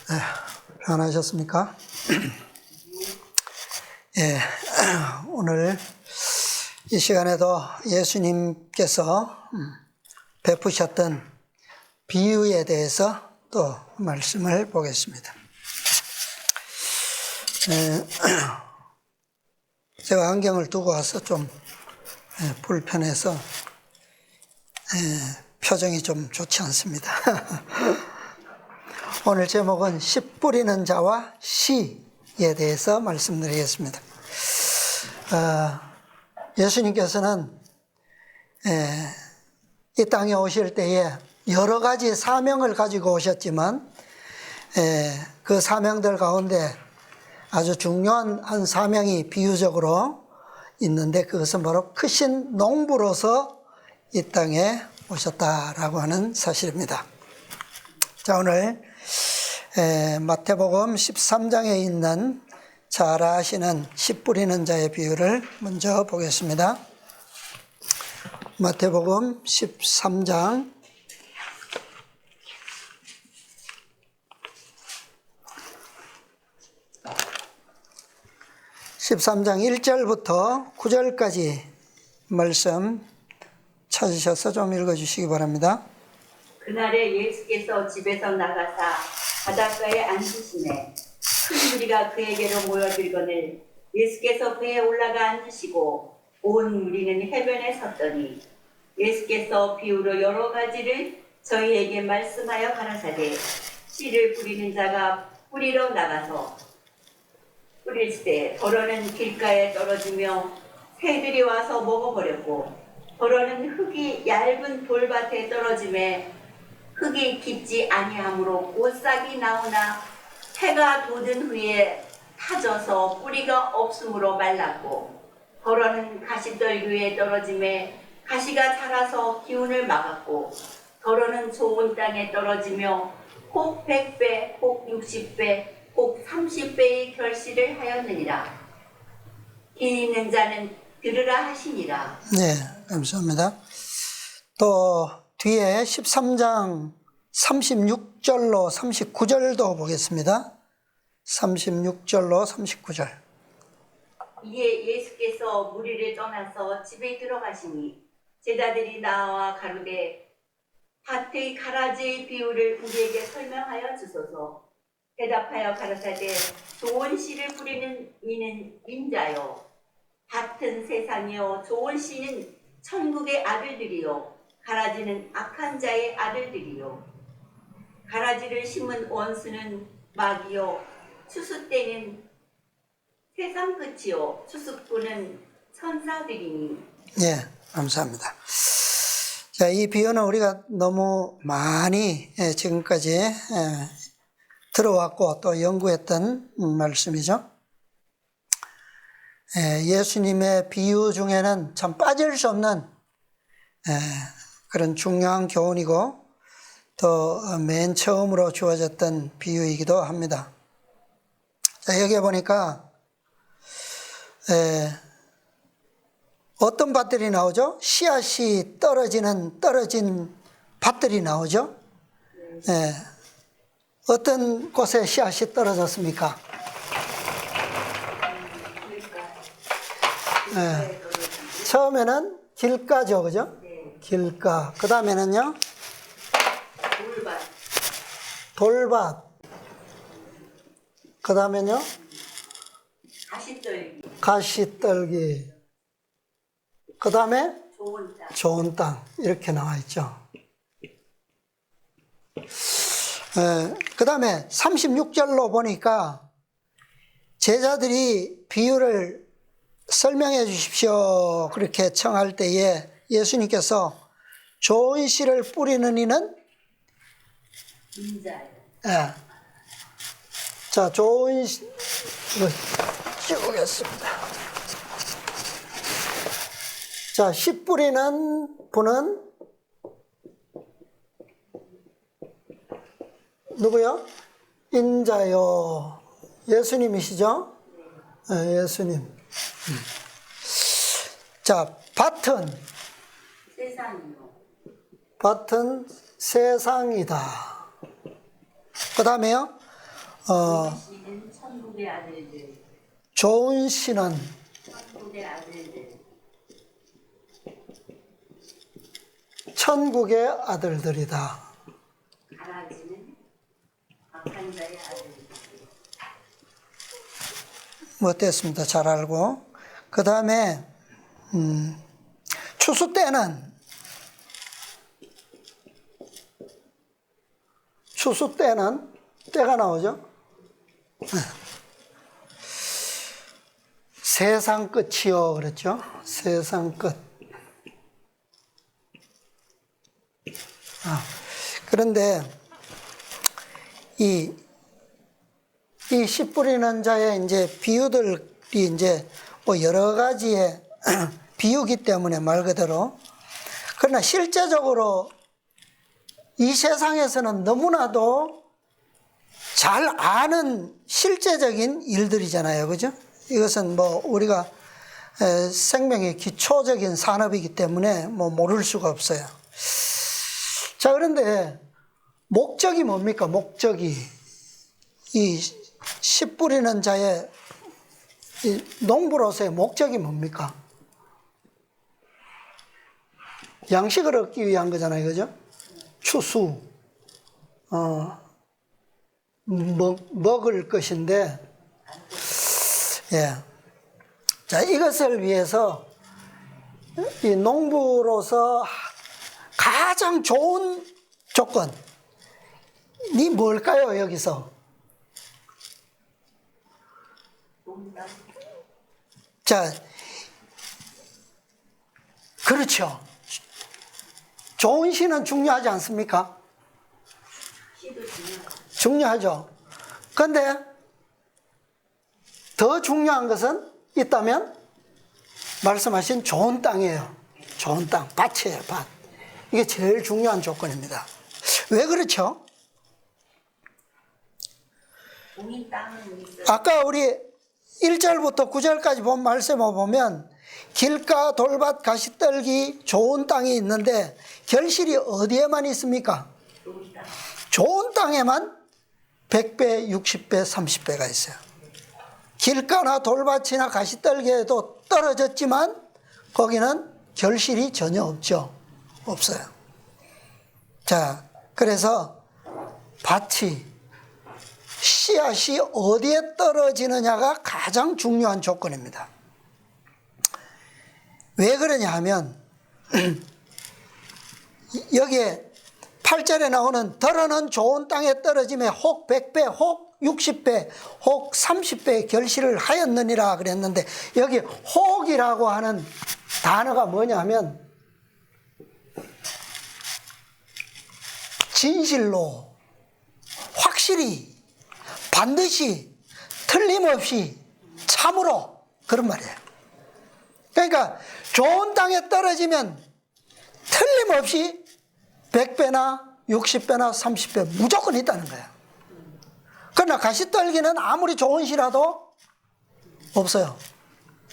네, 편하셨습니까? 예, 오늘 이 시간에도 예수님께서 베푸셨던 비유에 대해서 또 말씀을 보겠습니다. 제가 안경을 두고 와서 좀 불편해서 표정이 좀 좋지 않습니다. 오늘 제목은 씨 뿌리는 자와 씨에 대해서 말씀드리겠습니다. 예수님께서는 이 땅에 오실 때에 여러 가지 사명을 가지고 오셨지만 그 사명들 가운데 아주 중요한 한 사명이 비유적으로 있는데 그것은 바로 크신 농부로서 이 땅에 오셨다라고 하는 사실입니다. 자, 오늘 마태복음 13장에 있는 잘 아시는 씨 뿌리는 자의 비유를 먼저 보겠습니다. 마태복음 13장 1절부터 9절까지 말씀 찾으셔서 좀 읽어주시기 바랍니다. 그날에 예수께서 집에서 나가사 바닷가에 앉으시매 큰 무리가 그에게로 모여들거늘 예수께서 배에 올라가 앉으시고 온 무리는 해변에 섰더니 예수께서 비유로 여러 가지를 저희에게 말씀하여 가라사대 씨를 뿌리는 자가 뿌리러 나가서 뿌릴때 더러는 길가에 떨어지며 새들이 와서 먹어버렸고 더러는 흙이 얇은 돌밭에 떨어지매 흙이 깊지 아니하므로 오싹이 나오나 해가 돋은 후에 타져서 뿌리가 없으므로 말랐고 더러는 가시떨 위에 떨어지매 가시가 자라서 기운을 막았고 더러는 좋은 땅에 떨어지며 혹 100배, 혹 60배, 혹 30배의 결실을 하였느니라. 귀 있는 자는 들으라 하시니라. 네, 감사합니다. 또 뒤에 13장 36절로 39절도 보겠습니다. 36절로 39절. 이에 예수께서 무리를 떠나서 집에 들어가시니 제자들이 나와 가로되 밭의 가라지의 비유를 우리에게 설명하여 주소서. 대답하여 가라사대 좋은 씨를 뿌리는 이는 인자요 밭은 세상이요 좋은 씨는 천국의 아들들이요 가라지는 악한 자의 아들들이요. 가라지를 심은 원수는 마귀요 추수 때는 세상 끝이요 추수꾼은 천사들이니. 네, 감사합니다. 자, 이 비유는 우리가 너무 많이 지금까지 들어왔고 또 연구했던 말씀이죠. 예수님의 비유 중에는 참 빠질 수 없는 그런 중요한 교훈이고 또 맨 처음으로 주어졌던 비유이기도 합니다. 자, 여기 보니까 어떤 밭들이 나오죠? 씨앗이 떨어진 밭들이 나오죠. 어떤 곳에 씨앗이 떨어졌습니까? 처음에는 길가죠, 그죠? 길가. 그 다음에는요? 돌밭. 그 다음에는요? 가시떨기. 그 다음에? 좋은 땅. 이렇게 나와 있죠. 그 다음에 36절로 보니까 제자들이 비유를 설명해 주십시오 그렇게 청할 때에 예수님께서 좋은 씨를 뿌리는 이는 인자요. 자, 좋은 씨 이거 찍겠습니다. 자, 씨 뿌리는 분은 누구요? 인자요. 예수님이시죠? 예수님. 자, 밭은 세상이요. 밭은 세상이다. 그 다음에요. 시는 천국의 아들들. 좋은 시는 천국의 아들들. 천국의 아들들이다. 가라지는 악한 자의 아들들. 뭐 됐습니다. 잘 알고. 그 다음에 추수 때는 때가 나오죠. 세상 끝이요 그랬죠. 세상 끝. 그런데 이 씨 뿌리는 자의 이제 비유들이 이제 뭐 여러 가지의 비유기 때문에 말 그대로. 그러나 실제적으로 이 세상에서는 너무나도 잘 아는 실제적인 일들이잖아요. 그죠? 이것은 뭐 우리가 생명의 기초적인 산업이기 때문에 뭐 모를 수가 없어요. 자, 그런데 목적이 뭡니까? 목적이. 이 씨 뿌리는 자의 이 농부로서의 목적이 뭡니까? 양식을 얻기 위한 거잖아요. 그죠? 추수. 먹을 것인데, 예. 자, 이것을 위해서 이 농부로서 가장 좋은 조건이 뭘까요, 여기서? 자, 그렇죠. 좋은 시는 중요하지 않습니까? 시도 중요하죠. 그런데 더 중요한 것은 있다면 말씀하신 좋은 땅이에요. 좋은 땅, 밭이에요, 밭. 이게 제일 중요한 조건입니다. 왜 그렇죠? 공인 땅은 있어요. 아까 우리 1절부터 9절까지 본 말씀을 보면 길가, 돌밭, 가시떨기, 좋은 땅이 있는데 결실이 어디에만 있습니까? 좋은 땅. 좋은 땅에만 100배, 60배, 30배가 있어요. 길가나 돌밭이나 가시떨기에도 떨어졌지만 거기는 결실이 전혀 없죠. 없어요. 자, 그래서 밭이 씨앗이 어디에 떨어지느냐가 가장 중요한 조건입니다. 왜 그러냐 하면 여기에 8절에 나오는 더러는 좋은 땅에 떨어짐에 혹 100배, 혹 60배, 혹 30배 결실을 하였느니라 그랬는데 여기 혹이라고 하는 단어가 뭐냐 하면 진실로 확실히 반드시 틀림없이 참으로 그런 말이에요. 그러니까 좋은 땅에 떨어지면 틀림없이 100배나 60배나 30배 무조건 있다는 거예요. 그러나 가시떨기는 아무리 좋은 시라도 없어요.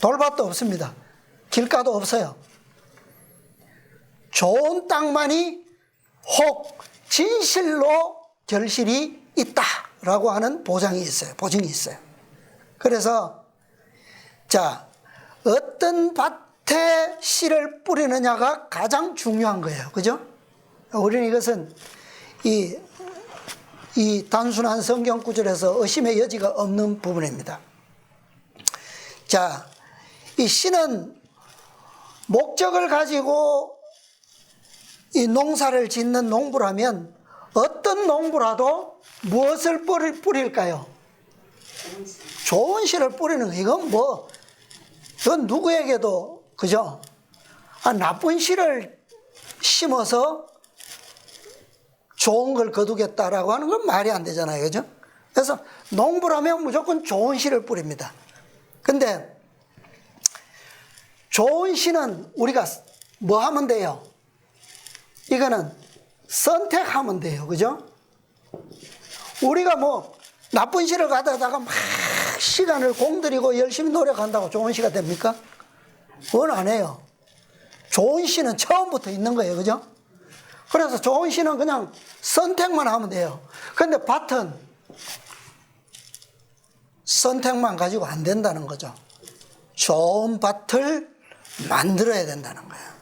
돌밭도 없습니다. 길가도 없어요. 좋은 땅만이 혹 진실로 결실이 있다라고 하는 보장이 있어요. 보증이 있어요. 그래서 자, 어떤 밭에 씨를 뿌리느냐가 가장 중요한 거예요. 그죠? 우리는 이것은 이 단순한 성경 구절에서 의심의 여지가 없는 부분입니다. 자, 이 씨는 목적을 가지고 이 농사를 짓는 농부라면 어떤 농부라도 무엇을 뿌릴까요? 좋은 씨를 뿌리는 거. 이건 누구에게도, 그죠? 나쁜 씨를 심어서 좋은 걸 거두겠다라고 하는 건 말이 안 되잖아요. 그죠? 그래서 농부라면 무조건 좋은 씨를 뿌립니다. 근데 좋은 씨는 우리가 뭐 하면 돼요? 이거는 선택하면 돼요. 그죠? 우리가 뭐 나쁜 씨를 가져다가 막 시간을 공들이고 열심히 노력한다고 좋은 씨가 됩니까? 그건 안 해요. 좋은 씨는 처음부터 있는 거예요. 그죠? 그래서 좋은 씨는 그냥 선택만 하면 돼요. 그런데 밭은 선택만 가지고 안 된다는 거죠. 좋은 밭을 만들어야 된다는 거예요.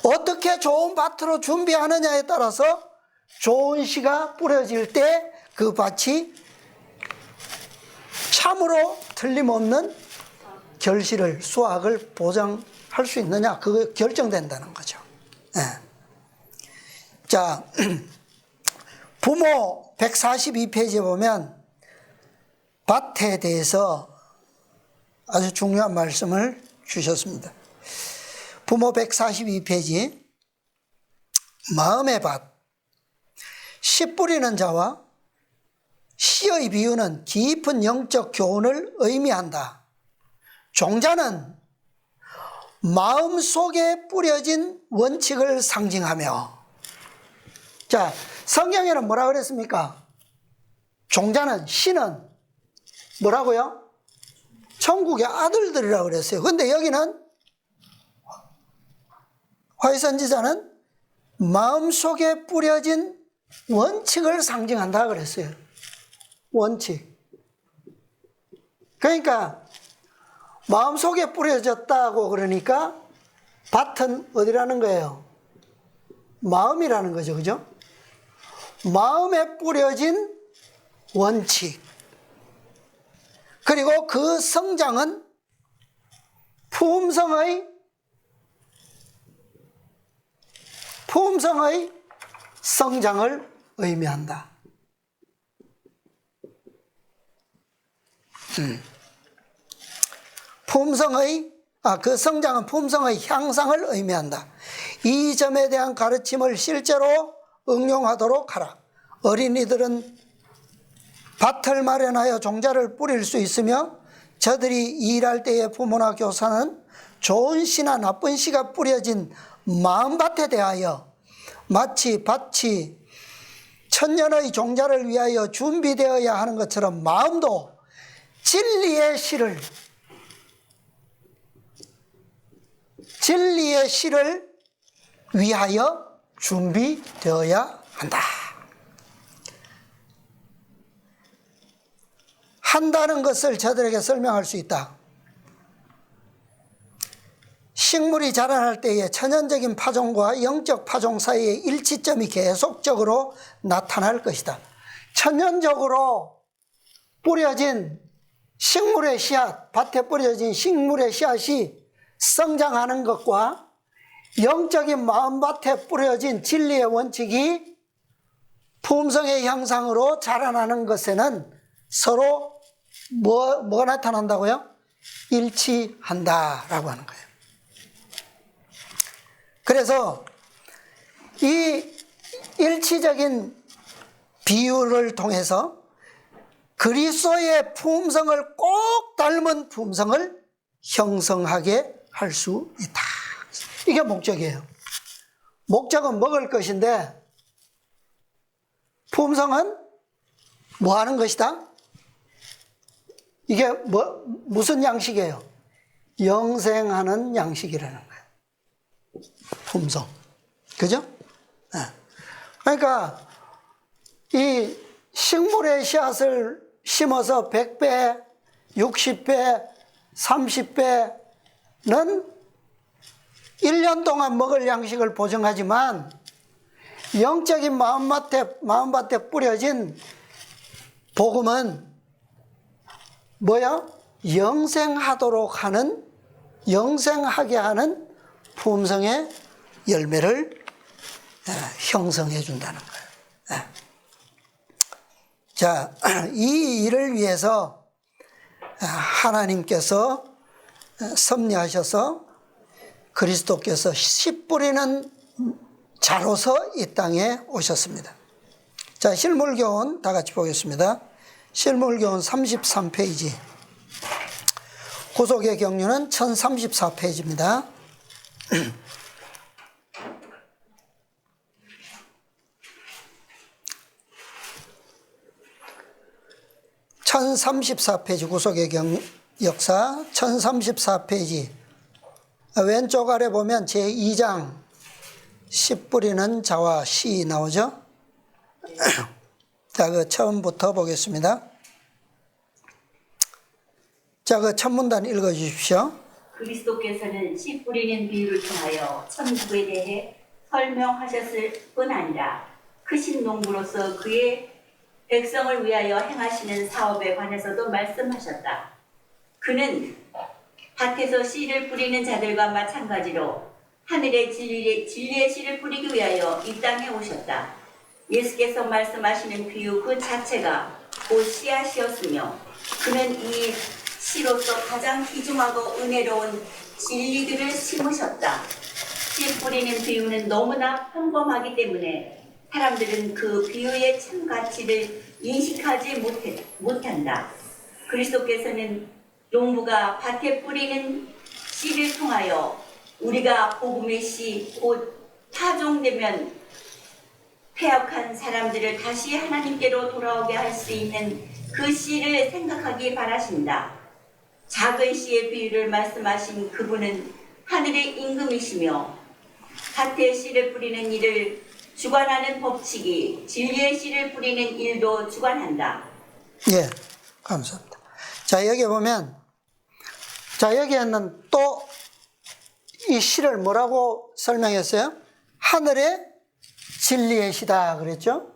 어떻게 좋은 밭으로 준비하느냐에 따라서 좋은 씨가 뿌려질 때 그 밭이 참으로 틀림없는 결실을, 수확을 보장할 수 있느냐, 그거 결정된다는 거죠. 네. 자, 부모 142페이지에 보면 밭에 대해서 아주 중요한 말씀을 주셨습니다. 부모 142페이지, 마음의 밭. 씨 뿌리는 자와 씨의 비유는 깊은 영적 교훈을 의미한다. 종자는 마음속에 뿌려진 원칙을 상징하며, 자, 성경에는 뭐라 그랬습니까? 종자는, 씨는 뭐라고요? 천국의 아들들이라고 그랬어요. 근데 여기는 화훼선지자는 마음속에 뿌려진 원칙을 상징한다 그랬어요. 원칙. 그러니까 마음속에 뿌려졌다고 그러니까 밭은 어디라는 거예요? 마음이라는 거죠. 그죠? 마음에 뿌려진 원칙. 그리고 그 성장은 품성의 성장을 의미한다. 그 성장은 품성의 향상을 의미한다. 이 점에 대한 가르침을 실제로 응용하도록 하라. 어린이들은 밭을 마련하여 종자를 뿌릴 수 있으며 저들이 일할 때의 부모나 교사는 좋은 씨나 나쁜 씨가 뿌려진 마음밭에 대하여 마치 밭이 천년의 종자를 위하여 준비되어야 하는 것처럼 마음도 진리의 씨를 위하여 준비되어야 한다. 한다는 것을 저들에게 설명할 수 있다. 식물이 자라날 때의 천연적인 파종과 영적 파종 사이의 일치점이 계속적으로 나타날 것이다. 천연적으로 뿌려진 식물의 씨앗, 밭에 뿌려진 식물의 씨앗이 성장하는 것과 영적인 마음밭에 뿌려진 진리의 원칙이 품성의 향상으로 자라나는 것에는 서로 뭐가 나타난다고요? 일치한다라고 하는 거예요. 그래서 이 일치적인 비유를 통해서 그리스도의 품성을 꼭 닮은 품성을 형성하게 할 수 있다. 이게 목적이에요. 목적은 먹을 것인데 품성은 뭐 하는 것이다? 이게 무슨 양식이에요? 영생하는 양식이라는 거예요. 품성. 그죠? 네. 그러니까 이 식물의 씨앗을 심어서 100배, 60배, 30배는 1년 동안 먹을 양식을 보증하지만 영적인 마음밭에 뿌려진 복음은 뭐야? 영생하게 하는 품성의 열매를 형성해 준다는 거예요. 자, 이 일을 위해서 하나님께서 섭리하셔서 그리스도께서 씨 뿌리는 자로서 이 땅에 오셨습니다. 자, 실물교훈 다 같이 보겠습니다. 실물교훈 33페이지. 구속의 경륜은 1034페이지입니다. 1034페이지 구속의 역사 1034페이지 왼쪽 아래 보면 제2장 씨 뿌리는 자와 씨 나오죠? 자, 그 처음부터 보겠습니다. 자, 그 첫 문단 읽어 주십시오. 그리스도께서는 씨 뿌리는 비유를 통하여 천국에 대해 설명하셨을 뿐 아니라 크신 농부로서 그의 백성을 위하여 행하시는 사업에 관해서도 말씀하셨다. 그는 밭에서 씨를 뿌리는 자들과 마찬가지로 하늘의 진리의 씨를 뿌리기 위하여 이 땅에 오셨다. 예수께서 말씀하시는 비유 그 자체가 곧 씨앗이었으며 그는 이 씨로서 가장 귀중하고 은혜로운 진리들을 심으셨다. 씨 뿌리는 비유는 너무나 평범하기 때문에 사람들은 그 비유의 참 가치를 인식하지 못한다. 그리스도께서는 농부가 밭에 뿌리는 씨를 통하여 우리가 복음의 씨, 곧 파종되면 패역한 사람들을 다시 하나님께로 돌아오게 할 수 있는 그 씨를 생각하기 바라신다. 작은 씨의 비유를 말씀하신 그분은 하늘의 임금이시며 밭에 씨를 뿌리는 일을 주관하는 법칙이 진리의 씨를 뿌리는 일도 주관한다. 예, 감사합니다. 자, 여기 보면, 자, 여기에는 또 이 씨를 뭐라고 설명했어요? 하늘의 진리의 씨다 그랬죠?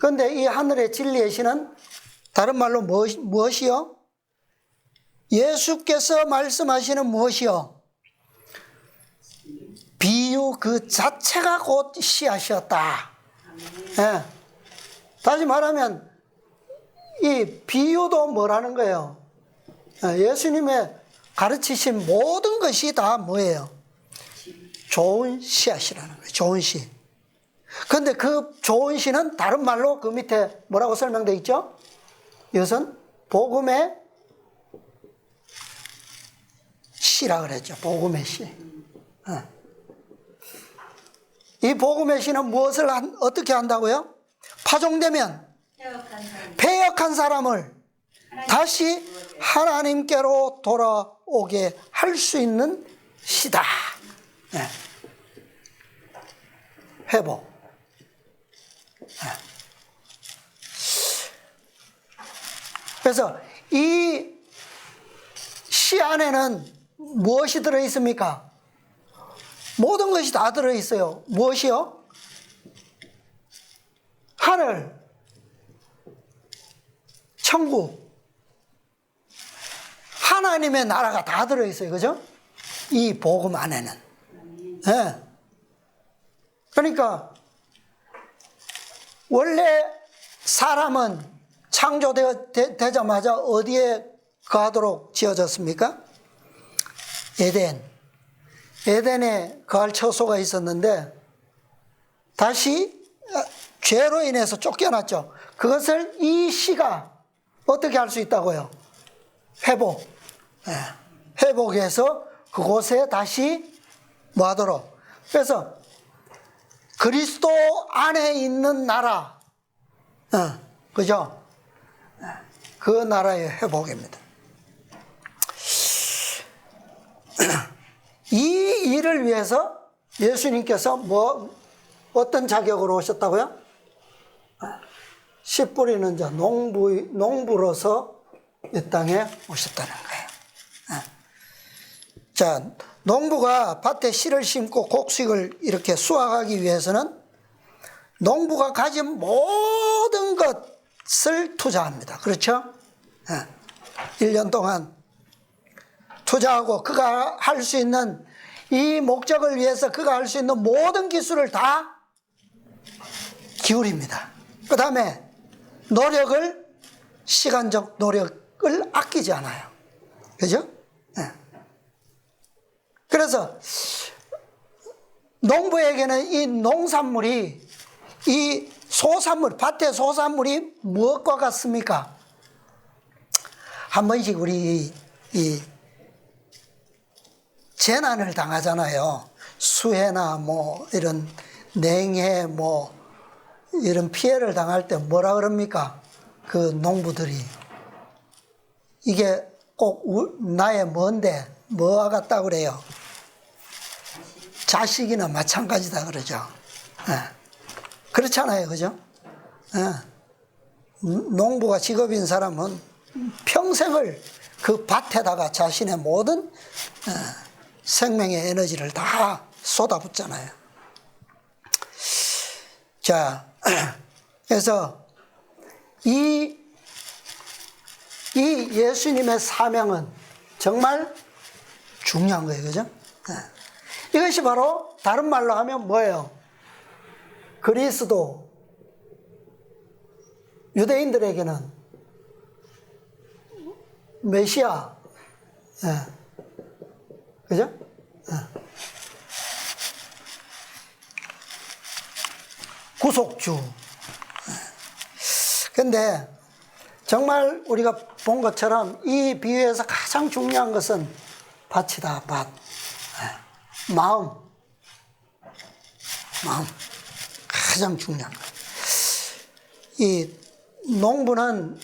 그런데 이 하늘의 진리의 씨는 다른 말로 무엇이요? 예수께서 말씀하시는 무엇이요? 비유 그 자체가 곧 씨앗이었다. 예. 다시 말하면 이 비유도 뭐라는 거예요? 예수님의 가르치신 모든 것이 다 뭐예요? 좋은 씨앗이라는 거예요. 좋은 씨. 그런데 그 좋은 씨는 다른 말로 그 밑에 뭐라고 설명되어 있죠? 이것은 복음의 씨라 그랬죠. 복음의 씨. 이 복음의 씨는 무엇을 어떻게 한다고요? 파종되면 패역한 사람을 다시 하나님께로 돌아오게 할 수 있는 씨다. 네. 회복. 네. 그래서 이 씨 안에는 무엇이 들어있습니까? 모든 것이 다 들어있어요. 무엇이요? 하늘, 천국, 하나님의 나라가 다 들어있어요. 그죠? 이 복음 안에는. 네. 그러니까 원래 사람은 창조되자마자 어디에 거하도록 지어졌습니까? 에덴에 거할 처소가 있었는데 다시 죄로 인해서 쫓겨났죠. 그것을 이 씨가 어떻게 할 수 있다고요? 회복. 네. 회복해서 그곳에 다시 뭐하도록. 그래서 그리스도 안에 있는 나라, 그죠? 그 나라의 회복입니다. 이 일을 위해서 예수님께서 어떤 자격으로 오셨다고요? 씨 뿌리는 자, 농부로서 이 땅에 오셨다는 거예요. 자, 농부가 밭에 씨를 심고 곡식을 이렇게 수확하기 위해서는 농부가 가진 모든 것을 투자합니다. 그렇죠? 1년 동안 투자하고 그가 할 수 있는 이 목적을 위해서 그가 할 수 있는 모든 기술을 다 기울입니다. 그 다음에 시간적 노력을 아끼지 않아요. 그죠? 그래서 농부에게는 이 농산물이, 이 소산물, 밭의 소산물이 무엇과 같습니까? 한 번씩 우리 이 재난을 당하잖아요. 수해나 뭐 이런 냉해 뭐 이런 피해를 당할 때 뭐라 그럽니까? 그 농부들이 이게 꼭 나의 뭔데 뭐와 같다고 그래요? 자식이나 마찬가지다 그러죠. 그렇잖아요. 그죠? 농부가 직업인 사람은 평생을 그 밭에다가 자신의 모든 생명의 에너지를 다 쏟아붓잖아요. 자, 그래서 이 예수님의 사명은 정말 중요한 거예요. 그죠? 이것이 바로 다른 말로 하면 뭐예요? 그리스도, 유대인들에게는 메시아, 그죠? 구속주. 근데 정말 우리가 본 것처럼 이 비유에서 가장 중요한 것은 밭이다, 밭. 마음. 가장 중요한 거예요. 이 농부는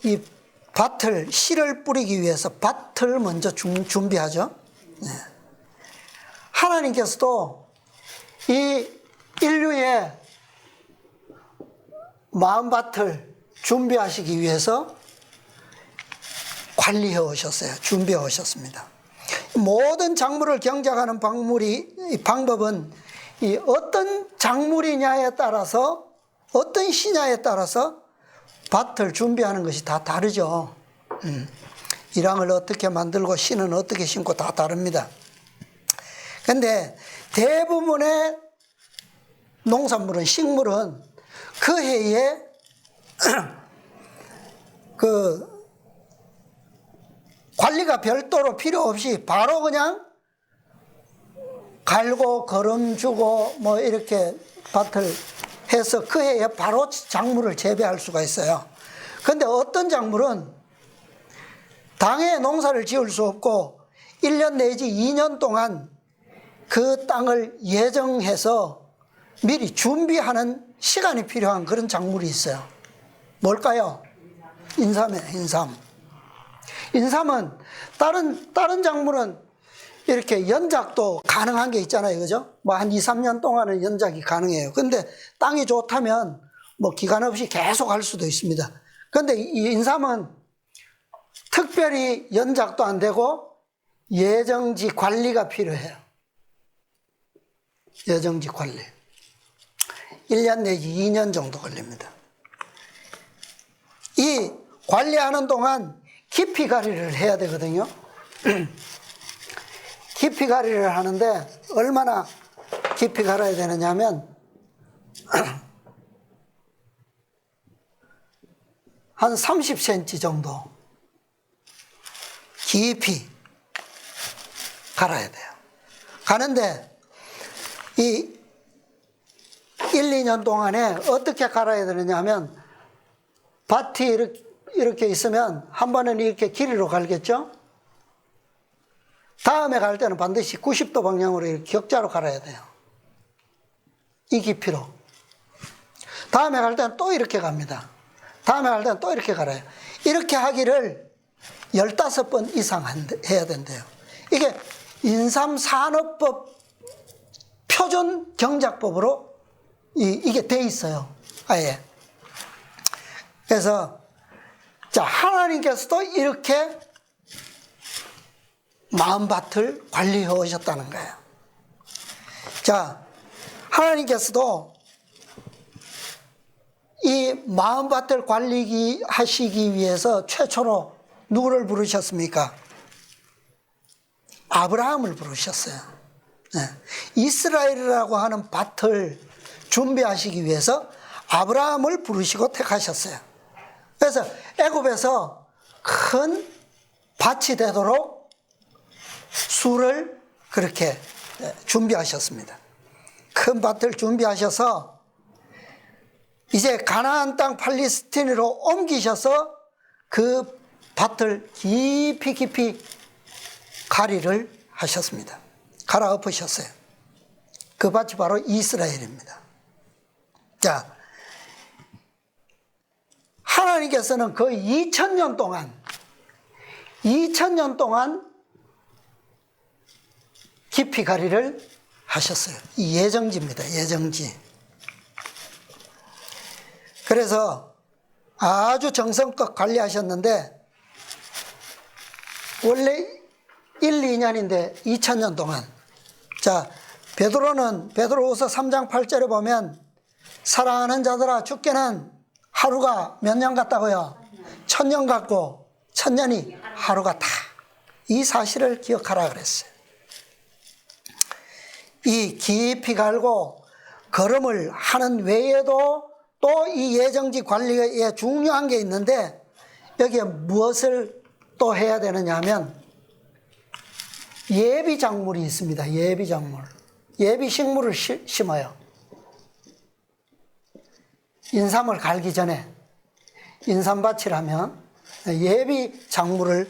이 밭을, 씨를 뿌리기 위해서 밭을 먼저 준비하죠. 하나님께서도 이 인류의 마음밭을 준비하시기 위해서 관리해 오셨어요. 준비해 오셨습니다. 모든 작물을 경작하는 방법은 이 어떤 작물이냐에 따라서, 어떤 씨냐에 따라서 밭을 준비하는 것이 다 다르죠. 일황을 어떻게 만들고 씨는 어떻게 심고 다 다릅니다. 근데 대부분의 농산물은, 식물은 그 해에 그 관리가 별도로 필요 없이 바로 그냥 갈고 거름 주고 뭐 이렇게 밭을 해서 그 해에 바로 작물을 재배할 수가 있어요. 그런데 어떤 작물은 당해 농사를 지을 수 없고 1년 내지 2년 동안 그 땅을 예정해서 미리 준비하는 시간이 필요한 그런 작물이 있어요. 뭘까요? 인삼이에요. 인삼은 다른 작물은 이렇게 연작도 가능한 게 있잖아요. 그죠? 뭐 한 2, 3년 동안은 연작이 가능해요. 근데 땅이 좋다면 뭐 기간 없이 계속 할 수도 있습니다. 근데 이 인삼은 특별히 연작도 안 되고 예정지 관리가 필요해요. 예정지 관리. 1년 내지 2년 정도 걸립니다. 이 관리하는 동안 깊이 가리를 해야 되거든요. 깊이 가리를 하는데 얼마나 깊이 갈아야 되느냐 하면 한 30cm 정도 깊이 갈아야 돼요. 가는데 이 1, 2년 동안에 어떻게 갈아야 되느냐 하면 밭이 이렇게 있으면 한 번은 이렇게 길이로 갈겠죠? 다음에 갈 때는 반드시 90도 방향으로 이렇게 격자로 갈아야 돼요. 이 깊이로. 다음에 갈 때는 또 이렇게 갑니다. 다음에 갈 때는 또 이렇게 갈아요. 이렇게 하기를 15번 이상 해야 된대요. 이게 인삼산업법 표준 경작법으로 이게 돼 있어요. 아예. 그래서 자, 하나님께서도 이렇게 마음밭을 관리해 오셨다는 거예요. 자, 하나님께서도 이 마음밭을 하시기 위해서 최초로 누구를 부르셨습니까? 아브라함을 부르셨어요. 네. 이스라엘이라고 하는 밭을 준비하시기 위해서 아브라함을 부르시고 택하셨어요. 그래서 애굽에서 큰 밭이 되도록 수를 그렇게 준비하셨습니다. 큰 밭을 준비하셔서 이제 가나안 땅 팔레스틴으로 옮기셔서 그 밭을 깊이 가리를 하셨습니다. 갈아엎으셨어요. 그 밭이 바로 이스라엘입니다. 자, 하나님께서는 거의 2000년 동안 깊이 가리를 하셨어요. 이 예정지입니다. 예정지. 그래서 아주 정성껏 관리하셨는데 원래 1, 2년인데 2000년 동안. 자, 베드로후서 3장 8절에 보면 사랑하는 자들아 주께는 하루가 몇 년 같다고요? 1000년 같고 1000년이 하루 같다. 이 사실을 기억하라 그랬어요. 이 깊이 갈고 걸음을 하는 외에도 또 이 예정지 관리에 중요한 게 있는데 여기에 무엇을 또 해야 되느냐 하면 예비 작물이 있습니다. 예비 작물. 예비 식물을 심어요. 인삼을 갈기 전에 인삼밭이라면 예비 작물을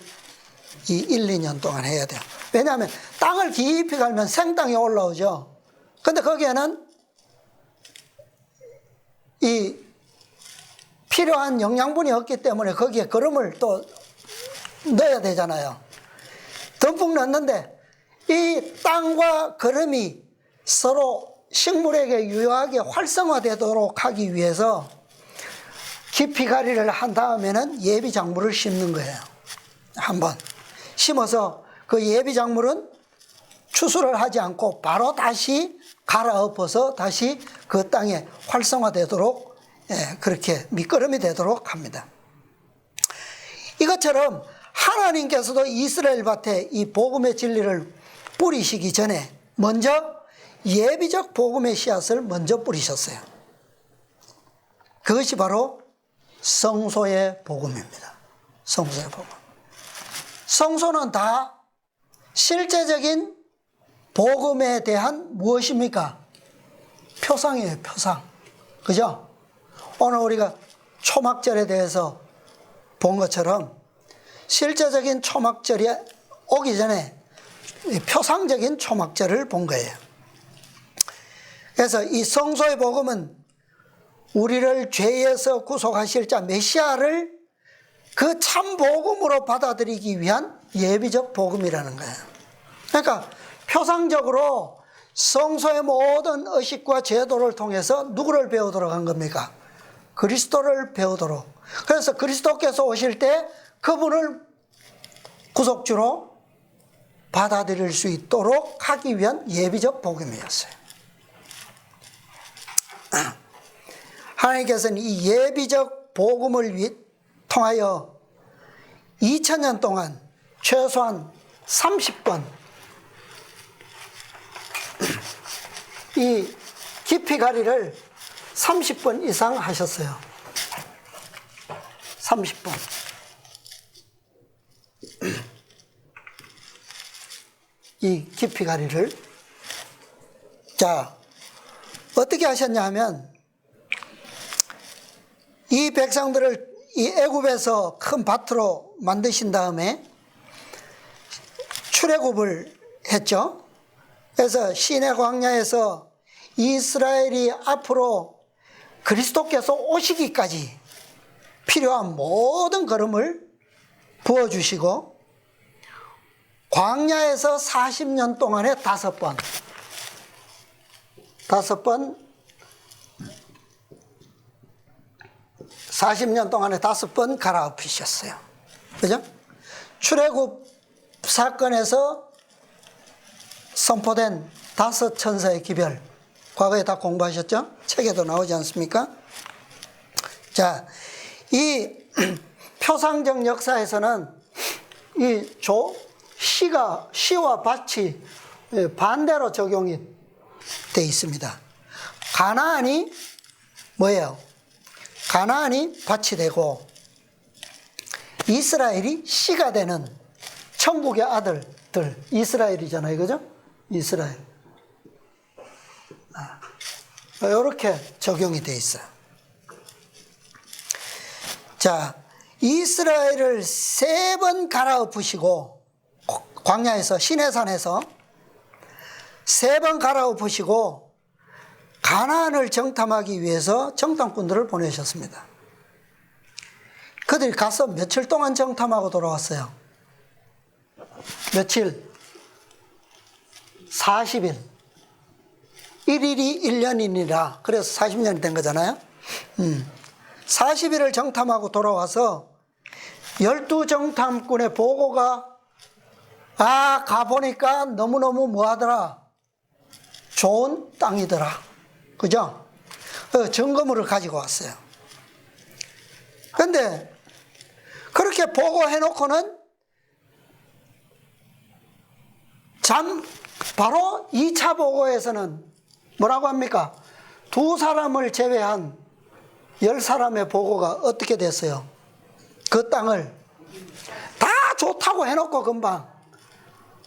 이 1, 2년 동안 해야 돼요. 왜냐하면 땅을 깊이 갈면 생땅이 올라오죠. 근데 거기에는 이 필요한 영양분이 없기 때문에 거기에 거름을 또 넣어야 되잖아요. 듬뿍 넣는데 이 땅과 거름이 서로 식물에게 유효하게 활성화되도록 하기 위해서 깊이 가리를 한 다음에는 예비 작물을 심는 거예요. 한번 심어서 그 예비 작물은 추수를 하지 않고 바로 다시 갈아엎어서 다시 그 땅에 활성화되도록 그렇게 밑거름이 되도록 합니다. 이것처럼 하나님께서도 이스라엘 밭에 이 복음의 진리를 뿌리시기 전에 먼저 예비적 복음의 씨앗을 먼저 뿌리셨어요. 그것이 바로 성소의 복음입니다. 성소의 복음. 성소는 다 실제적인 복음에 대한 무엇입니까? 표상이에요, 표상. 그죠? 오늘 우리가 초막절에 대해서 본 것처럼 실제적인 초막절이 오기 전에 표상적인 초막절을 본 거예요. 그래서 이 성소의 복음은 우리를 죄에서 구속하실 자 메시아를 그 참 복음으로 받아들이기 위한 예비적 복음이라는 거예요. 그러니까 표상적으로 성소의 모든 의식과 제도를 통해서 누구를 배우도록 한 겁니까? 그리스도를 배우도록. 그래서 그리스도께서 오실 때 그분을 구속주로 받아들일 수 있도록 하기 위한 예비적 복음이었어요. 하나님께서는 이 예비적 복음을 통하여 2000년 동안 최소한 30번 이 깊이 가리를 30번 이상 하셨어요. 30번. 이 깊이 가리를. 자, 어떻게 하셨냐 하면 이 백성들을 이 애굽에서 큰 밭으로 만드신 다음에 출애굽을 했죠. 그래서 시내 광야에서 이스라엘이 앞으로 그리스도께서 오시기까지 필요한 모든 걸음을 부어주시고 광야에서 40년 동안에 5번 40년 동안에 5번 갈아엎으셨어요. 그죠? 출애굽 사건에서 선포된 5 천사의 기별, 과거에 다 공부하셨죠? 책에도 나오지 않습니까? 자, 이 표상적 역사에서는 이 시와 밭이 반대로 적용이 되어 있습니다. 가나안이 뭐예요? 가나안이 밭이 되고 이스라엘이 씨가 되는 천국의 아들들, 이스라엘이잖아요. 그죠? 이스라엘. 이렇게 적용이 되어 있어요. 자, 이스라엘을 3번 갈아엎으시고 광야에서 시내산에서 3번 갈아엎으시고 가나안을 정탐하기 위해서 정탐꾼들을 보내셨습니다. 그들이 가서 며칠 동안 정탐하고 돌아왔어요. 며칠? 40일. 1일이 1년이니라. 그래서 40년이 된 거잖아요. 40일을 정탐하고 돌아와서 12 정탐꾼의 보고가 아, 가보니까 너무너무 뭐하더라? 좋은 땅이더라. 그죠? 증거물을 가지고 왔어요. 근데 그렇게 보고해놓고는 바로 2차 보고에서는 뭐라고 합니까? 2사람을 제외한 10사람의 보고가 어떻게 됐어요? 그 땅을 다 좋다고 해놓고 금방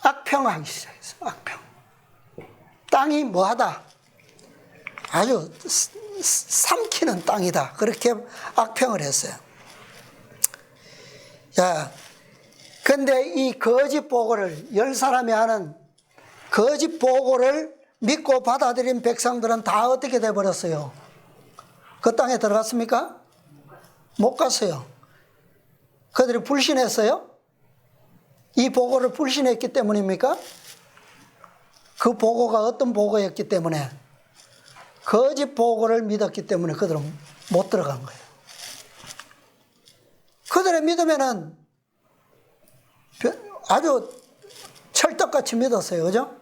악평하기 시작했어요. 악평. 땅이 뭐하다? 아주 삼키는 땅이다. 그렇게 악평을 했어요. 자, 근데 이 거짓 보고를 10사람이 하는 거짓 보고를 믿고 받아들인 백성들은 다 어떻게 돼버렸어요? 그 땅에 들어갔습니까? 못 갔어요. 그들이 불신했어요? 이 보고를 불신했기 때문입니까? 그 보고가 어떤 보고였기 때문에? 거짓 보고를 믿었기 때문에 그들은 못 들어간 거예요. 그들의 믿으면은 아주 철떡같이 믿었어요. 그죠?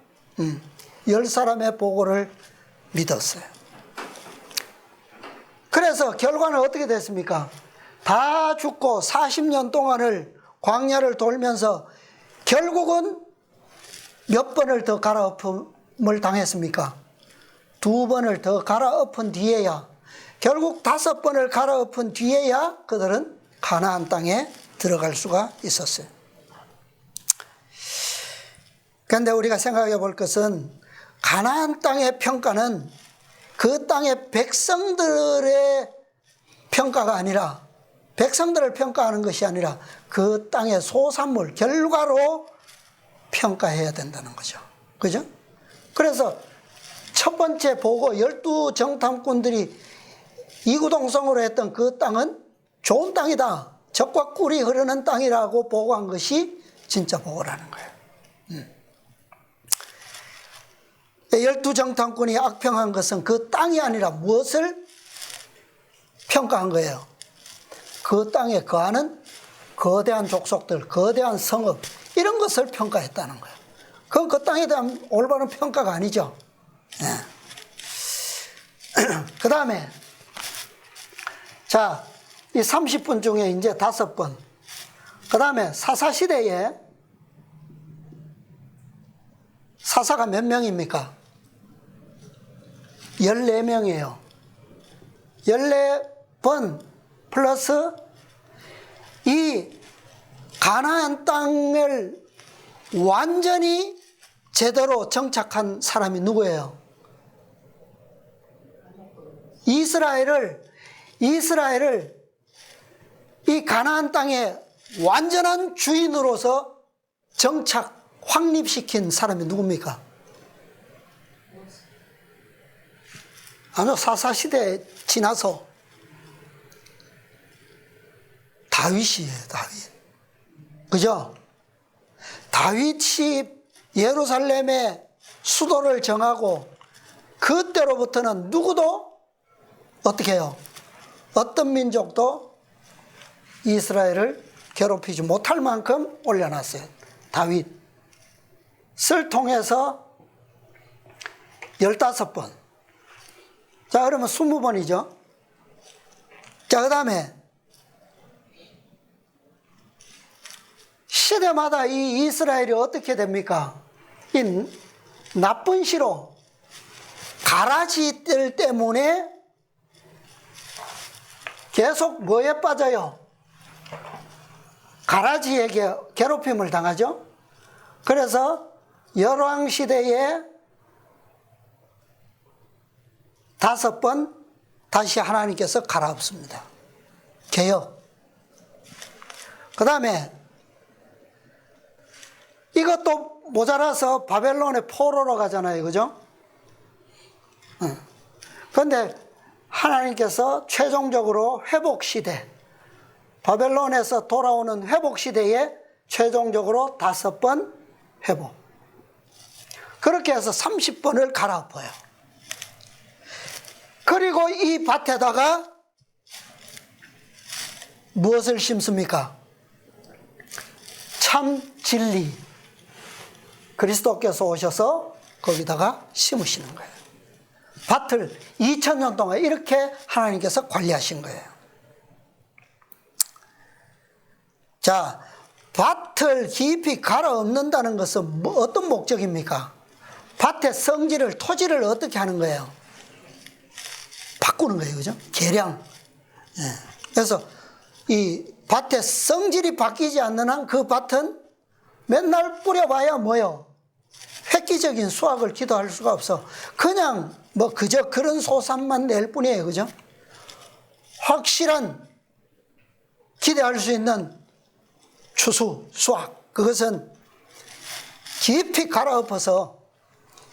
10사람의 보고를 믿었어요. 그래서 결과는 어떻게 됐습니까? 다 죽고 40년 동안을 광야를 돌면서 결국은 몇 번을 더 갈아엎음을 당했습니까? 2번을 더 갈아엎은 뒤에야, 결국 5번을 갈아엎은 뒤에야 그들은 가나안 땅에 들어갈 수가 있었어요. 그런데 우리가 생각해 볼 것은 가나안 땅의 평가는 그 땅의 백성들의 평가가 아니라, 백성들을 평가하는 것이 아니라 그 땅의 소산물, 결과로 평가해야 된다는 거죠. 그죠? 그래서 첫 번째 보고 12정탐꾼들이 이구동성으로 했던 그 땅은 좋은 땅이다. 젖과 꿀이 흐르는 땅이라고 보고한 것이 진짜 보고라는 거예요. 12정탐꾼이 악평한 것은 그 땅이 아니라 무엇을 평가한 거예요? 그 땅에 거하는 거대한 족속들, 거대한 성읍, 이런 것을 평가했다는 거예요. 그건 그 땅에 대한 올바른 평가가 아니죠. 그 다음에, 자, 이 30분 중에 이제 5번. 그 다음에 사사시대에 사사가 몇 명입니까? 14명이에요. 14번 플러스 이 가나안 땅을 완전히 제대로 정착한 사람이 누구예요? 이스라엘을 이 가나안 땅의 완전한 주인으로서 정착, 확립시킨 사람이 누굽니까? 아니요, 사사시대 지나서 다윗이에요. 다윗. 그죠? 다윗이 예루살렘의 수도를 정하고 그때로부터는 누구도 어떻게 해요? 어떤 민족도 이스라엘을 괴롭히지 못할 만큼 올려놨어요. 다윗을 통해서 15번. 자, 그러면 20번이죠. 자, 그 다음에 시대마다 이 이스라엘이 어떻게 됩니까? 이 나쁜 시로 가라지들 때문에 계속 뭐에 빠져요? 가라지에게 괴롭힘을 당하죠. 그래서 열왕 시대에 5번 다시 하나님께서 갈아엎습니다. 개혁. 그 다음에 이것도 모자라서 바벨론의 포로로 가잖아요. 그죠? 그런데 하나님께서 최종적으로 회복시대, 바벨론에서 돌아오는 회복시대에 최종적으로 5번 회복. 그렇게 해서 30번을 갈아엎어요. 그리고 이 밭에다가 무엇을 심습니까? 참 진리, 그리스도께서 오셔서 거기다가 심으시는 거예요. 밭을 2000년 동안 이렇게 하나님께서 관리하신 거예요. 자, 밭을 깊이 갈아엎는다는 것은 어떤 목적입니까? 밭의 성질을, 토지를 어떻게 하는 거예요? 바꾸는 거예요. 그죠? 개량. 예. 그래서 이 밭의 성질이 바뀌지 않는 한 그 밭은 맨날 뿌려봐야 뭐요? 획기적인 수확을 기도할 수가 없어. 그냥 그저 그런 소산만 낼 뿐이에요. 그죠? 확실한 기대할 수 있는 추수, 수확. 그것은 깊이 갈아엎어서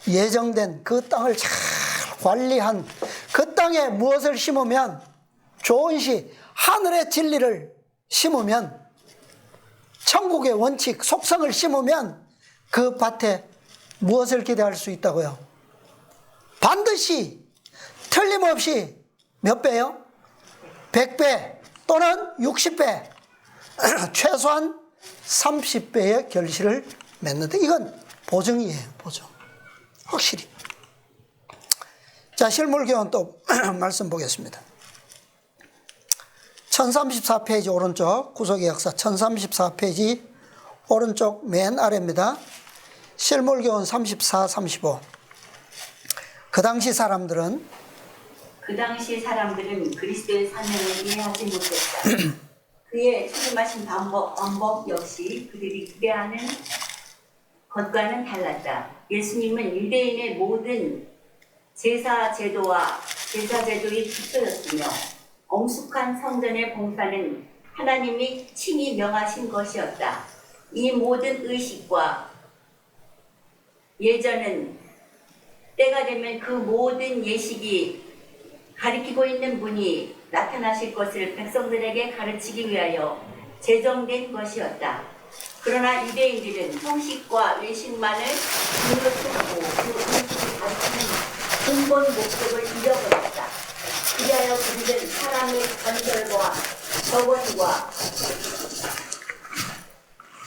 예정된 그 땅을 잘 관리한 그 땅에 무엇을 심으면 좋은 시 하늘의 진리를 심으면 천국의 원칙, 속성을 심으면 그 밭에 무엇을 기대할 수 있다고요? 반드시 틀림없이 몇 배요? 100배 또는 60배 최소한 30배의 결실을 맺는데 이건 보증이에요. 보증. 확실히. 자, 실물교훈 또 말씀 보겠습니다. 1034페이지 오른쪽 구속의 역사 1034페이지 오른쪽 맨 아래입니다. 실물교훈 34, 35. 그 당시 사람들은 그리스도의 사명을 이해하지 못했다. 그의 책임하신 방법 역시 그들이 기대하는 것과는 달랐다. 예수님은 유대인의 모든 제사 제도의 기초였으며 엄숙한 성전의 봉사는 하나님이 친히 명하신 것이었다. 이 모든 의식과 예전은 때가 되면 그 모든 예식이 가리키고 있는 분이 나타나실 것을 백성들에게 가르치기 위하여 제정된 것이었다. 그러나 유대인들은 형식과 외식만을 눈으로 듣고 그 의식을 가르치는 근본 목적을 잃어버렸다. 그리하여 그들은 사람의 건설과 저번과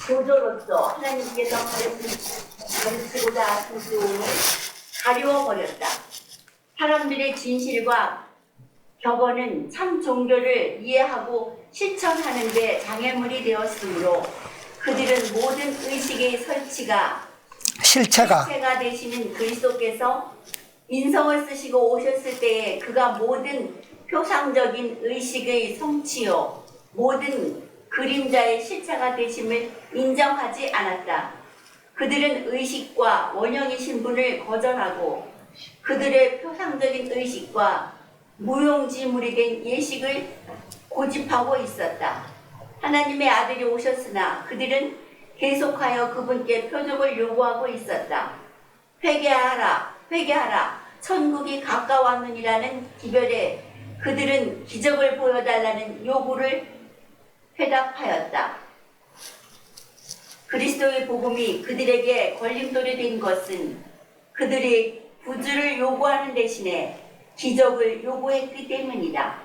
조조로서 하나님께서 가르치고자 하신 교훈을 가리워버렸다. 사람들의 진실과 격언은 참 종교를 이해하고 실천하는 데 장애물이 되었으므로 그들은 모든 의식의 실체가 되시는 그리스도께서 인성을 쓰시고 오셨을 때에 그가 모든 표상적인 의식의 성취요 모든 그림자의 실체가 되심을 인정하지 않았다. 그들은 의식과 원형이신 분을 거절하고 그들의 표상적인 의식과 무용지물이 된 예식을 고집하고 있었다. 하나님의 아들이 오셨으나 그들은 계속하여 그분께 표적을 요구하고 있었다. 회개하라, 회개하라, 천국이 가까웠느니라는 기별에 그들은 기적을 보여달라는 요구를 회답하였다. 그리스도의 복음이 그들에게 걸림돌이 된 것은 그들이 구주를 요구하는 대신에 기적을 요구했기 때문이다.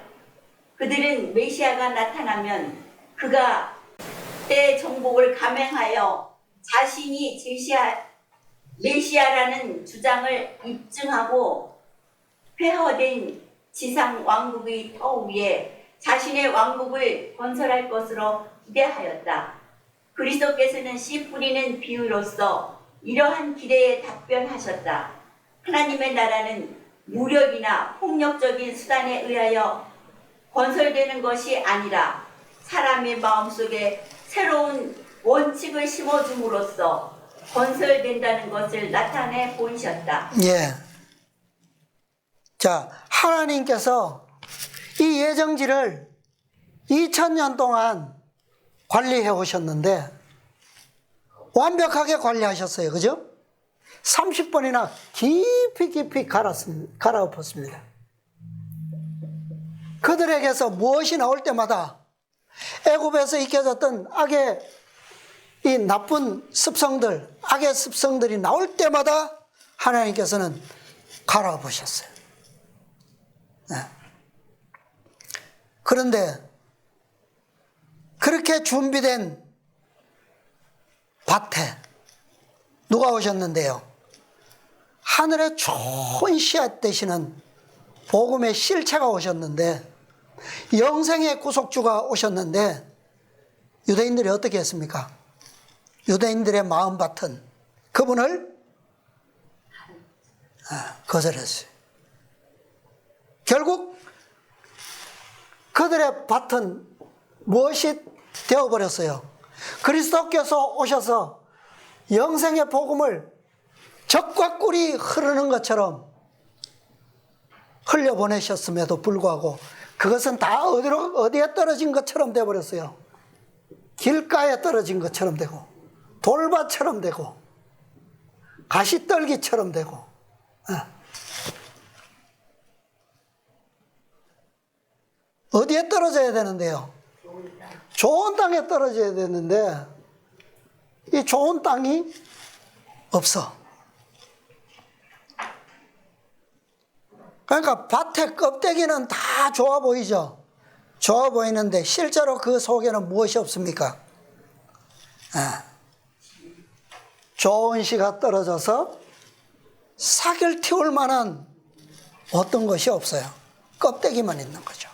그들은 메시아가 나타나면 그가 때의 정복을 감행하여 자신이 메시아라는 주장을 입증하고 폐허된 지상 왕국의 터 위에 자신의 왕국을 건설할 것으로 기대하였다. 그리스도께서는 씨 뿌리는 비유로서 이러한 기대에 답변하셨다. 하나님의 나라는 무력이나 폭력적인 수단에 의하여 건설되는 것이 아니라 사람의 마음속에 새로운 원칙을 심어줌으로써 건설된다는 것을 나타내 보이셨다. 예. 자, 하나님께서 이 예정지를 2000년 동안 관리해 오셨는데 완벽하게 관리하셨어요. 그죠? 30번이나 깊이 갈아엎었습니다. 그들에게서 무엇이 나올 때마다 애굽에서 익혀졌던 악의 이 나쁜 습성들, 악의 습성들이 나올 때마다 하나님께서는 갈아엎으셨어요. 네. 그런데 그렇게 준비된 밭에 누가 오셨는데요? 하늘의 좋은 씨앗 되시는 복음의 실체가 오셨는데, 영생의 구속주가 오셨는데, 유대인들이 어떻게 했습니까? 유대인들의 마음밭은 그분을 거절했어요. 결국 그들의 밭은 무엇이 되어버렸어요? 그리스도께서 오셔서 영생의 복음을 젖과 꿀이 흐르는 것처럼 흘려보내셨음에도 불구하고 그것은 다 어디에 떨어진 것처럼 되어버렸어요. 길가에 떨어진 것처럼 되고, 돌밭처럼 되고, 가시떨기처럼 되고. 어디에 떨어져야 되는데요? 좋은 땅에 떨어져야 되는데, 이 좋은 땅이 없어. 그러니까 밭의 껍데기는 다 좋아 보이죠? 좋아 보이는데 실제로 그 속에는 무엇이 없습니까? 좋은 씨가 떨어져서 싹을 틔울 만한 어떤 것이 없어요. 껍데기만 있는 거죠.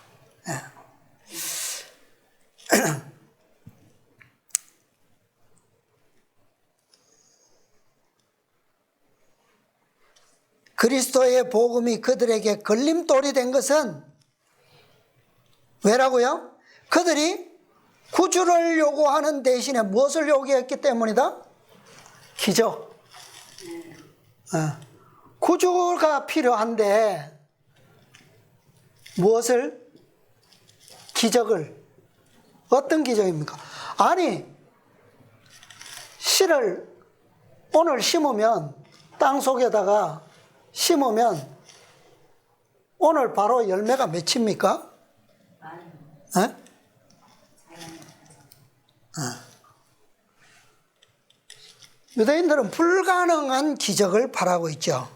그리스도의 복음이 그들에게 걸림돌이 된 것은 왜라고요? 그들이 구주를 요구하는 대신에 무엇을 요구했기 때문이다? 기적. 구주가 필요한데 무엇을? 기적을. 어떤 기적입니까? 아니, 씨를 오늘 심으면, 땅 속에다가 심으면 오늘 바로 열매가 맺힙니까? 유대인들은 불가능한 기적을 바라고 있죠.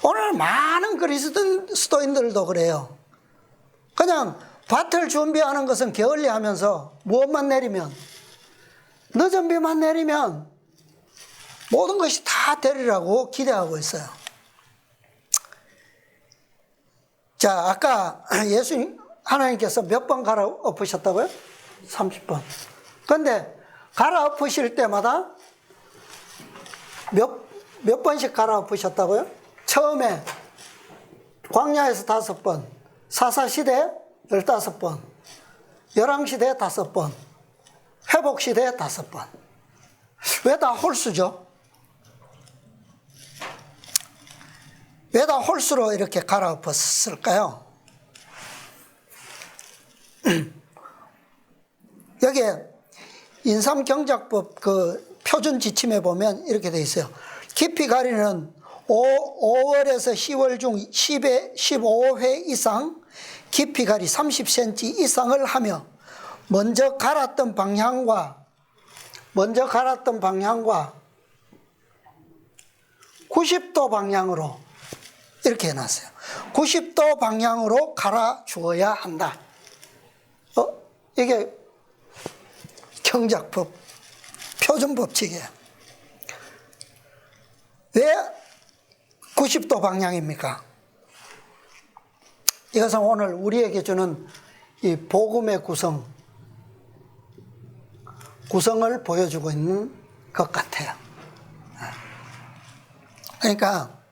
오늘 많은 그리스도인들도 그래요. 그냥 밭을 준비하는 것은 게을리하면서 무엇만 내리면, 늦은 비만 내리면 모든 것이 다 되리라고 기대하고 있어요. 자, 아까 예수님, 하나님께서 몇 번 갈아엎으셨다고요? 30번. 그런데 갈아엎으실 때마다 몇 번씩 갈아엎으셨다고요? 처음에 광야에서 5번, 사사시대 15번, 열왕시대 5번, 회복시대 5번. 왜 다 홀수죠? 왜 다 홀수로 이렇게 갈아엎었을까요? 여기에 인삼경작법 그 표준 지침에 보면 이렇게 돼 있어요. 깊이 가리는 5월에서 10월 중 15회 이상, 깊이 가리 30cm 이상을 하며 먼저 갈았던 방향과 90도 방향으로 이렇게 해놨어요. 90도 방향으로 갈아 주어야 한다. 이게 경작법 표준 법칙이에요. 왜 90도 방향입니까? 이것은 오늘 우리에게 주는 이 복음의 구성을 보여주고 있는 것 같아요. 그러니까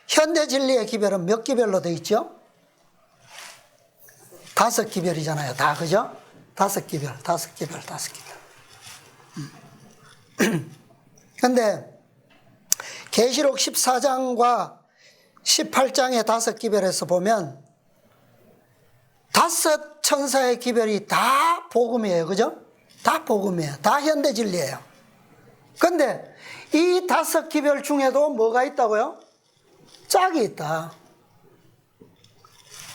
현대 진리의 기별은 몇 기별로 되어 있죠? 5기별이잖아요. 다, 그죠? 5기별. 그런데 계시록 14장과 18장의 5기별에서 보면 5 천사의 기별이 다 복음이에요. 그죠? 다 복음이에요. 다 현대 진리예요. 그런데 이 5기별 중에도 뭐가 있다고요? 짝이 있다.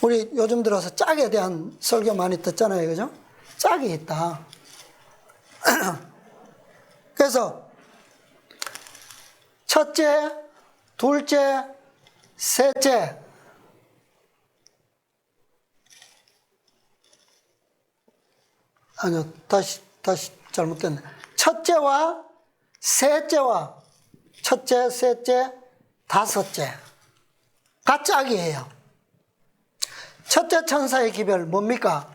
우리 요즘 들어서 짝에 대한 설교 많이 듣잖아요. 그죠? 짝이 있다. 그래서 첫째, 둘째, 셋째, 아니요, 다시 잘못됐네. 첫째와 셋째와 첫째, 셋째, 다섯째가 짝이에요. 첫째 천사의 기별 뭡니까?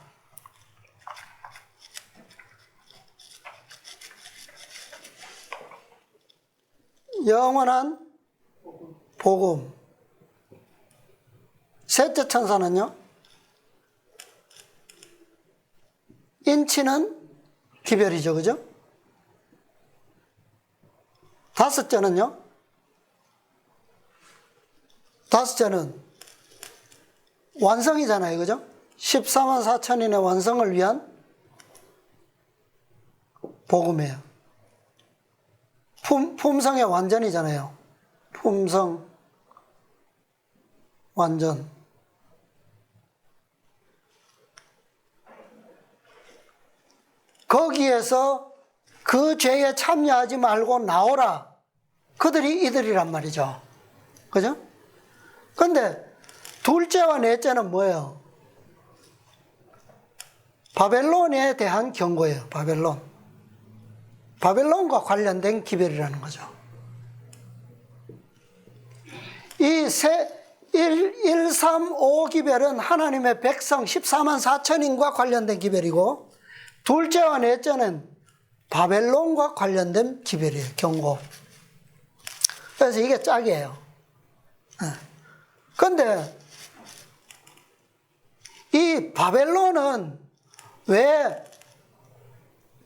영원한 복음. 셋째 천사는요? 인치는 기별이죠, 그죠? 다섯째는요? 다섯째는 완성이잖아요, 그죠? 14만 4천인의 완성을 위한 복음이에요. 품성의 완전이잖아요. 품성, 완전. 거기에서 그 죄에 참여하지 말고 나오라. 그들이 이들이란 말이죠. 그죠? 근데 둘째와 넷째는 뭐예요? 바벨론에 대한 경고예요. 바벨론과 관련된 기별이라는 거죠. 이 1, 3, 5 기별은 하나님의 백성 14만 4천인과 관련된 기별이고, 둘째와 넷째는 바벨론과 관련된 기별이에요. 경고. 그래서 이게 짝이에요. 그런데 이 바벨론은 왜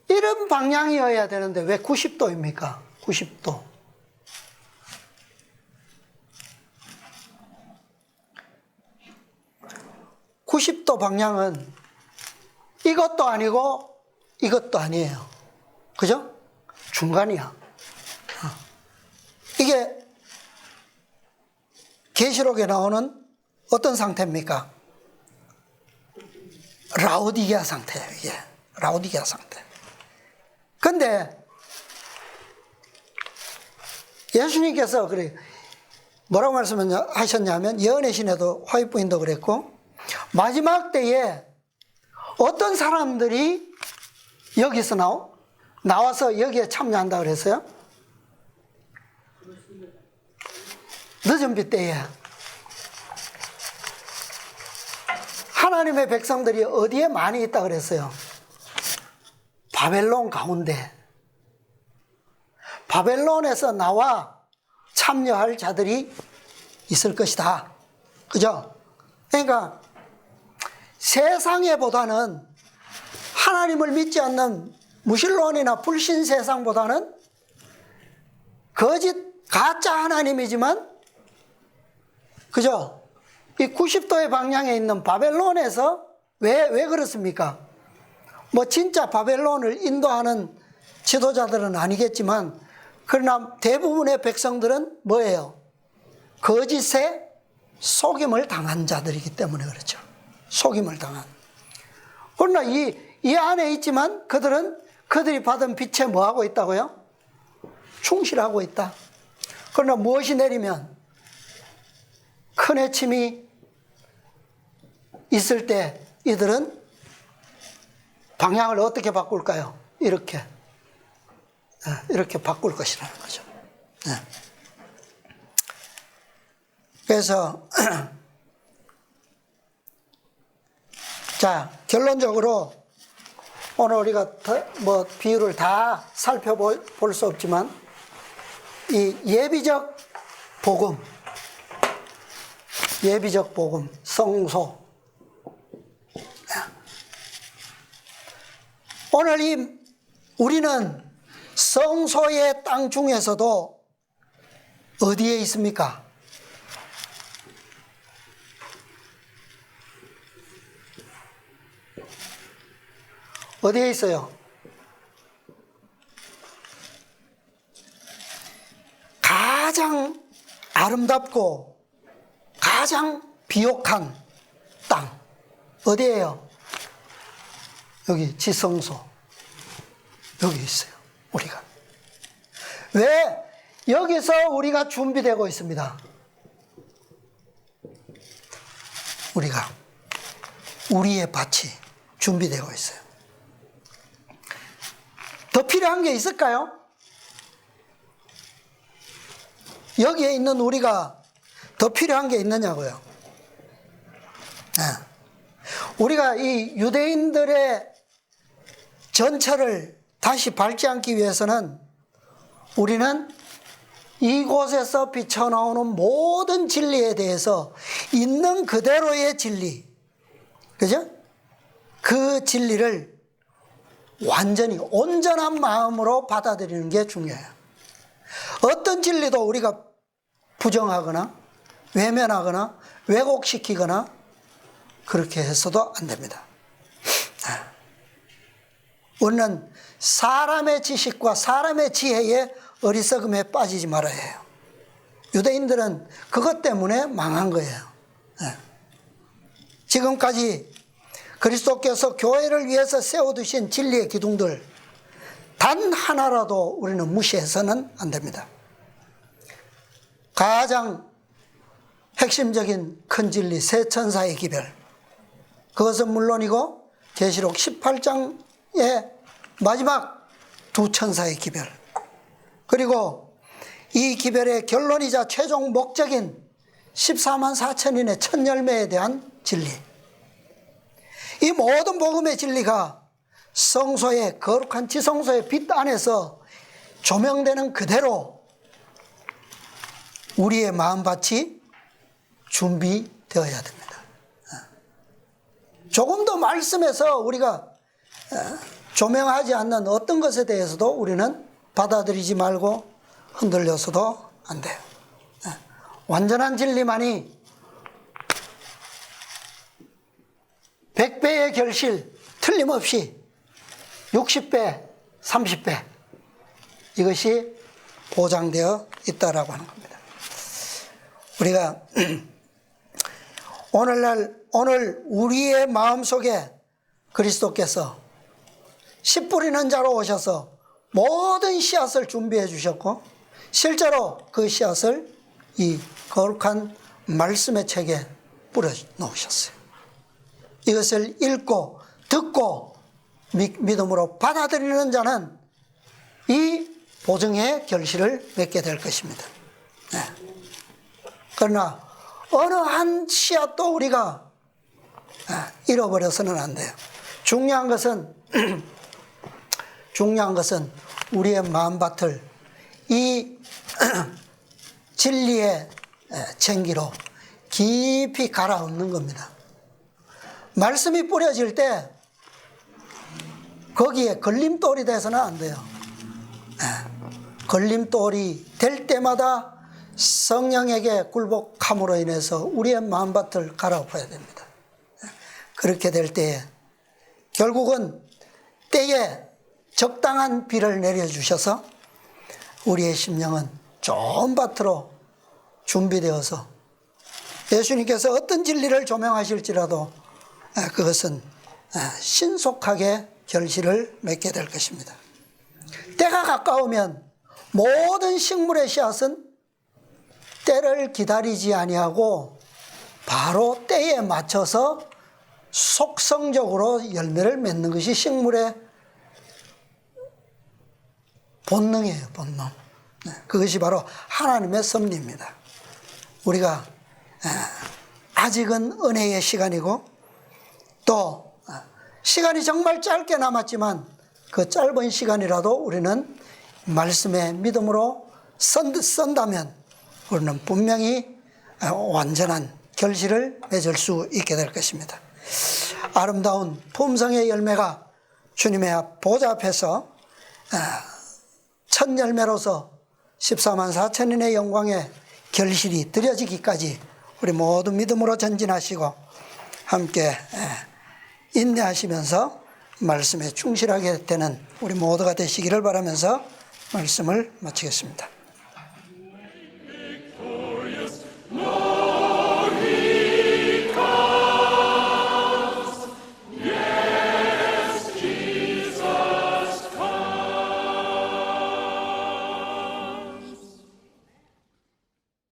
이런 방향이어야 되는데 왜 90도입니까? 90도. (90도) 방향은 이것도 아니고 이것도 아니에요. 그죠? 중간이야. 이게 계시록에 나오는 어떤 상태입니까? 라오디게아 상태예요. 이게 라오디게아 상태. 근데 예수님께서 그래 뭐라고 말씀하셨냐면, 예언의 신에도 화입 부인도 그랬고, 마지막 때에 어떤 사람들이 여기서 나와서 여기에 참여한다 그랬어요? 늦은 빛 때에 하나님의 백성들이 어디에 많이 있다 그랬어요? 바벨론 가운데. 바벨론에서 나와 참여할 자들이 있을 것이다. 그죠? 그러니까 세상에보다는, 하나님을 믿지 않는 무신론이나 불신 세상보다는 거짓 가짜 하나님이지만, 그죠? 이 90도의 방향에 있는 바벨론에서 왜 그렇습니까? 뭐 진짜 바벨론을 인도하는 지도자들은 아니겠지만, 그러나 대부분의 백성들은 뭐예요? 거짓에 속임을 당한 자들이기 때문에 그렇죠. 속임을 당한. 그러나 이 안에 있지만 그들이 받은 빛에 뭐 하고 있다고요? 충실하고 있다. 그러나 무엇이 내리면, 큰 해침이 있을 때 이들은 방향을 어떻게 바꿀까요? 이렇게 바꿀 것이라는 거죠. 그래서 자, 결론적으로 오늘 우리가 뭐 비유를 다 살펴볼 수 없지만, 이 예비적 복음, 성소. 오늘 우리는 성소의 땅 중에서도 어디에 있습니까? 어디에 있어요? 가장 아름답고 가장 비옥한 땅 어디예요? 여기 지성소. 여기 있어요. 우리가 왜 여기서 우리가 준비되고 있습니다. 우리의 밭이 준비되고 있어요. 더 필요한 게 있을까요? 여기에 있는 우리가 더 필요한 게 있느냐고요. 우리가 이 유대인들의 전철을 다시 밟지 않기 위해서는 우리는 이곳에서 비쳐나오는 모든 진리에 대해서 있는 그대로의 진리, 그죠? 그 진리를 완전히 온전한 마음으로 받아들이는 게 중요해요. 어떤 진리도 우리가 부정하거나 외면하거나 왜곡시키거나 그렇게 해서도 안 됩니다. 우리는 사람의 지식과 사람의 지혜에 어리석음에 빠지지 말아야 해요. 유대인들은 그것 때문에 망한 거예요. 지금까지 그리스도께서 교회를 위해서 세워두신 진리의 기둥들 단 하나라도 우리는 무시해서는 안 됩니다. 가장 핵심적인 큰 진리 세 천사의 기별, 그것은 물론이고 계시록 18장의 마지막 두 천사의 기별, 그리고 이 기별의 결론이자 최종 목적인 14만 4천인의 첫 열매에 대한 진리, 이 모든 복음의 진리가 성소의 거룩한 지성소의 빛 안에서 조명되는 그대로 우리의 마음밭이 준비되어야 됩니다. 조금 더 말씀에서 우리가 조명하지 않는 어떤 것에 대해서도 우리는 받아들이지 말고 흔들려서도 안 돼요. 완전한 진리만이 100배의 결실 틀림없이 60배, 30배 이것이 보장되어 있다라고 하는 겁니다. 우리가 오늘 우리의 마음속에 그리스도께서 씨 뿌리는 자로 오셔서 모든 씨앗을 준비해 주셨고 실제로 그 씨앗을 이 거룩한 말씀의 책에 뿌려 놓으셨어요. 이것을 읽고 듣고 믿음으로 받아들이는 자는 이 보증의 결실을 맺게 될 것입니다. 그러나 어느 한 씨앗도 우리가 잃어버려서는 안 돼요. 중요한 것은 우리의 마음밭을 이 진리의 쟁기로 깊이 갈아엎는 겁니다. 말씀이 뿌려질 때 거기에 걸림돌이 돼서는 안 돼요. 걸림돌이 될 때마다 성령에게 굴복함으로 인해서 우리의 마음밭을 갈아엎어야 됩니다. 그렇게 될 때에 결국은 때에 적당한 비를 내려주셔서 우리의 심령은 좋은 밭으로 준비되어서 예수님께서 어떤 진리를 조명하실지라도 그것은 신속하게 결실을 맺게 될 것입니다. 때가 가까우면 모든 식물의 씨앗은 때를 기다리지 아니하고 바로 때에 맞춰서 속성적으로 열매를 맺는 것이 식물의 본능이에요. 본능. 그것이 바로 하나님의 섭리입니다. 우리가 아직은 은혜의 시간이고 또 시간이 정말 짧게 남았지만 그 짧은 시간이라도 우리는 말씀의 믿음으로 쓴다면 우리는 분명히 완전한 결실을 맺을 수 있게 될 것입니다. 아름다운 품성의 열매가 주님의 보좌 앞에서 첫 열매로서 14만 4천인의 영광의 결실이 드려지기까지 우리 모두 믿음으로 전진하시고 함께 인내하시면서 말씀에 충실하게 되는 우리 모두가 되시기를 바라면서 말씀을 마치겠습니다.